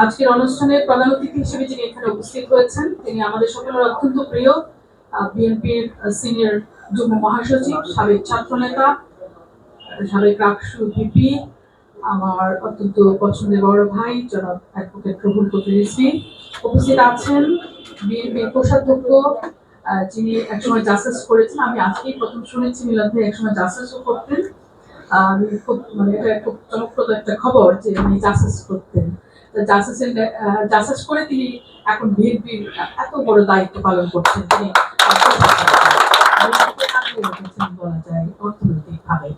আজকের অনুষ্ঠানে প্রধান অতিথি হিসেবে যিনি এখানে উপস্থিত হয়েছেন তিনি আমাদের সকলের অত্যন্ত প্রিয় বিএনপির সিনিয়র যুগ্ম মহাসচিব, সাবেক ছাত্রনেতা, সাবেক রাকসু ভিপি, আমার অত্যন্ত পছন্দের বড় ভাই জনাব অ্যাডভোকেট প্রফুল কবির রিজভী। উপস্থিত আছেন বিএনপির কোষাধ্যক্ষ যিনি একসময় জাসাস করেছেন, আমি আজকেই প্রথম শুনেছি মিলাদ ভাই একসময় জাসাসও করতেন। আমি খুব এটা খুব চমকপ্রদ একটা খবর যে উনি জাসাস করতেন। জাসাস করে তিনি এখন বিএনপির এত বড় দায়িত্ব পালন করছেন, তিনি বলা যায় অর্থনৈতিক ভাবে।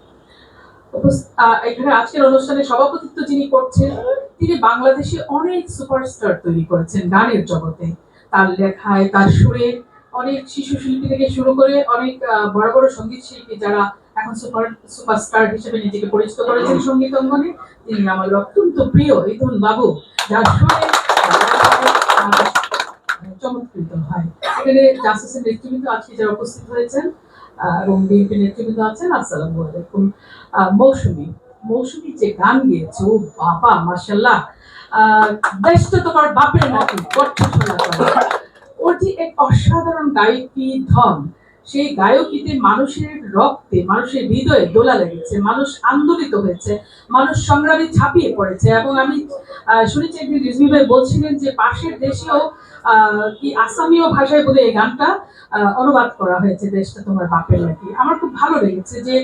এখানে আজকের অনুষ্ঠানে সভাপতিত্ব যিনি করছেন তিনি বাংলাদেশে অনেক সুপারস্টার তৈরি করেছেন গানের জগতে। তার লেখায়, তার সুরে অনেক শিশু শিল্পী থেকে শুরু করে অনেক বড় বড় সঙ্গীত শিল্পী যারা এখন সুপারস্টার হিসেবে নিজেকে পরিচিত করেছেন সঙ্গীত অঙ্গনে। তিনি আমাদের অত্যন্ত প্রিয় ইথন বাবু, যার সুরে চমৎকৃত হয়। এখানে জাসিসের নেতৃবৃন্দ আজকে যারা উপস্থিত হয়েছেন এবং বিএনপি নেতৃবৃন্দ আছেন, আসসালামু আলাইকুম। মৌসুমী যে গান গিয়েছে, ও বাবা মাশাআল্লাহ, দেশটা তোমার বাপের নাকি ওর যে এক অসাধারণ গায়কী ধন, সেই গায়কীতে মানুষের রক্তে, মানুষের হৃদয়ে দোলা লেগেছে, মানুষ আন্দোলিত হয়েছে, মানুষ সংগ্রামে ঝাঁপিয়ে পড়েছে। এবং আমি শুনেছি একদিন রিজভী ভাই বলছিলেন যে পাশের দেশেও কি আসামীয় ভাষায় বলে এই গানটা অনুবাদ করা হয়েছে, দেশটা তোমার বাপের নাকি। আমার খুব ভালো লেগেছে যে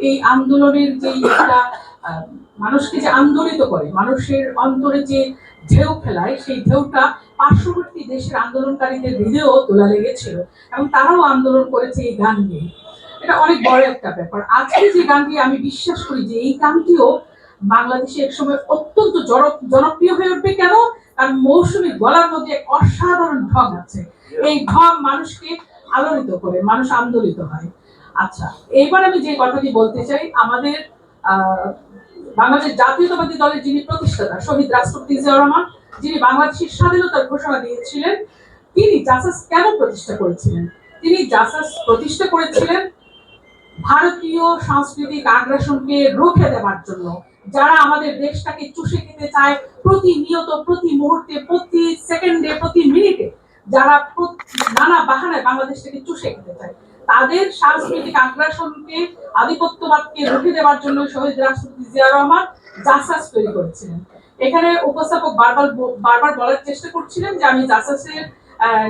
এই আন্দোলনের যে একটা মানুষকে যে আন্দোলিত করে, মানুষের অন্তরে যে ঢেউ ফেলায়, সেই ঢেউটা পার্শ্ববর্তী দেশের আন্দোলনকারীদের হৃদয়েও তোলা লেগেছিল এবং তারাও আন্দোলন করেছে এই গান নিয়ে। এটা অনেক বড় একটা ব্যাপার। আজকে যে গানটি, আমি বিশ্বাস করি যে এই গানটিও বাংলাদেশে একসময় অত্যন্ত জনপ্রিয় হয়ে উঠবে। কেন? কারণ মৌসুমীর গলার মধ্যে এক অসাধারণ ঢং আছে, এই ঢং মানুষকে আলোড়িত করে, মানুষ আন্দোলিত হয়। আচ্ছা, এইবার আমি যে কথাটি বলতে চাই, আমাদের বাংলাদেশ জাতীয়তাবাদী দলের যিনি প্রতিষ্ঠাতা শহীদ রাষ্ট্রপতি জিয়াউর রহমান, যিনি বাংলাদেশের স্বাধীনতার ঘোষণা দিয়েছিলেন, তিনি জাসাস কেন প্রতিষ্ঠা করেছিলেন? তিনি জাসাস প্রতিষ্ঠা করেছিলেন ভারতীয় সাংস্কৃতিক আগ্রাসনকে রুখে দেওয়ার জন্য। যারা আমাদের দেশটাকে চুষে খেতে চায় প্রতিনিয়ত, প্রতি মুহূর্তে, প্রতি সেকেন্ডে, প্রতি মিনিটে, যারা নানা বাহানায় বাংলাদেশটাকে চুষে খেতে চায়, তাদের সাংস্কৃতিক আগ্রাসনকে, আধিপত্যবাদকে রুখে দেওয়ার জন্য শহীদ রাষ্ট্রপতি জিয়াউর রহমান জাসাস তৈরি করেছিলেন। এখানে উপস্থাপক বারবার বলার চেষ্টা করছিলেন যে আমি জাসাসের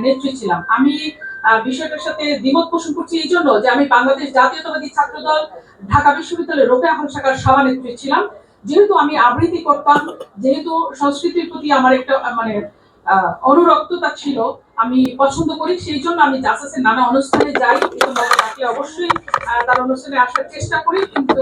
নেত্রী ছিলাম। আমি বিষয়টার সাথে দ্বিমত পোষণ করছি এই জন্য যে আমি বাংলাদেশ জাতীয়তাবাদী ছাত্রদল ঢাকা বিশ্ববিদ্যালয়ের রোকেয়া হল শাখার সভানেত্রী ছিলাম। যেহেতু আমি আবৃত্তি করতাম, যেহেতু সংস্কৃতির প্রতি আমার একটা অনুরক্ততা ছিল, আমি পছন্দ করি, সেই জন্য আমি জাসাসের নানা অনুষ্ঠানে যাই এবং তাকে অবশ্যই তার অনুষ্ঠানে আসার চেষ্টা করি। কিন্তু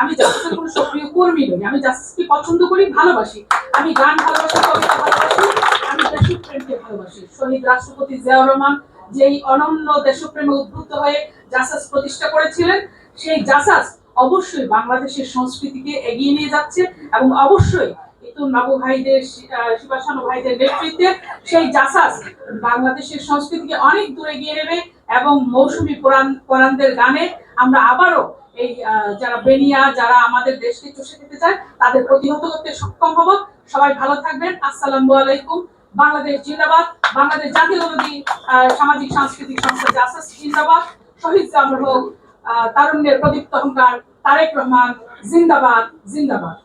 আমি জাসাসের কোনো সক্রিয় কর্মী নই। আমি জাসাসকে পছন্দ করি, ভালোবাসি। আমি গান ভালোবাসি, কবিতা ভালোবাসি, আমি দেশপ্রেমকে ভালোবাসি। শহীদ রাষ্ট্রপতি জিয়াউর রহমান যেই অনন্য দেশপ্রেমে উদ্বুদ্ধ হয়ে জাসাস প্রতিষ্ঠা করেছিলেন, সেই জাসাস অবশ্যই বাংলাদেশের সংস্কৃতিকে এগিয়ে নিয়ে যাচ্ছে এবং অবশ্যই ইতুন বাবু ভাইদের, শিবাসানু ভাইদের নেতৃত্বে সেই জাসাস বাংলাদেশের সংস্কৃতিকে অনেক দূরে এগিয়ে নেবে এবং মৌসুমী কোরআনদের গানে আমরা আবারও এই যারা বেনিয়া, যারা আমাদের দেশকে চষে খেতে চায়, তাদের প্রতিহত করতে সক্ষম হব। সবাই ভালো থাকবেন। আসসালামু আলাইকুম। বাংলাদেশ জিন্দাবাদ। বাংলাদেশ জাতীয়তাবাদী সামাজিক সাংস্কৃতিক সংস্থা জাসাস জিন্দাবাদ। শহীদ জামর হোক, তারুণ্যের প্রদীপ্ত অহংকার তারেক রহমান জিন্দাবাদ, জিন্দাবাদ।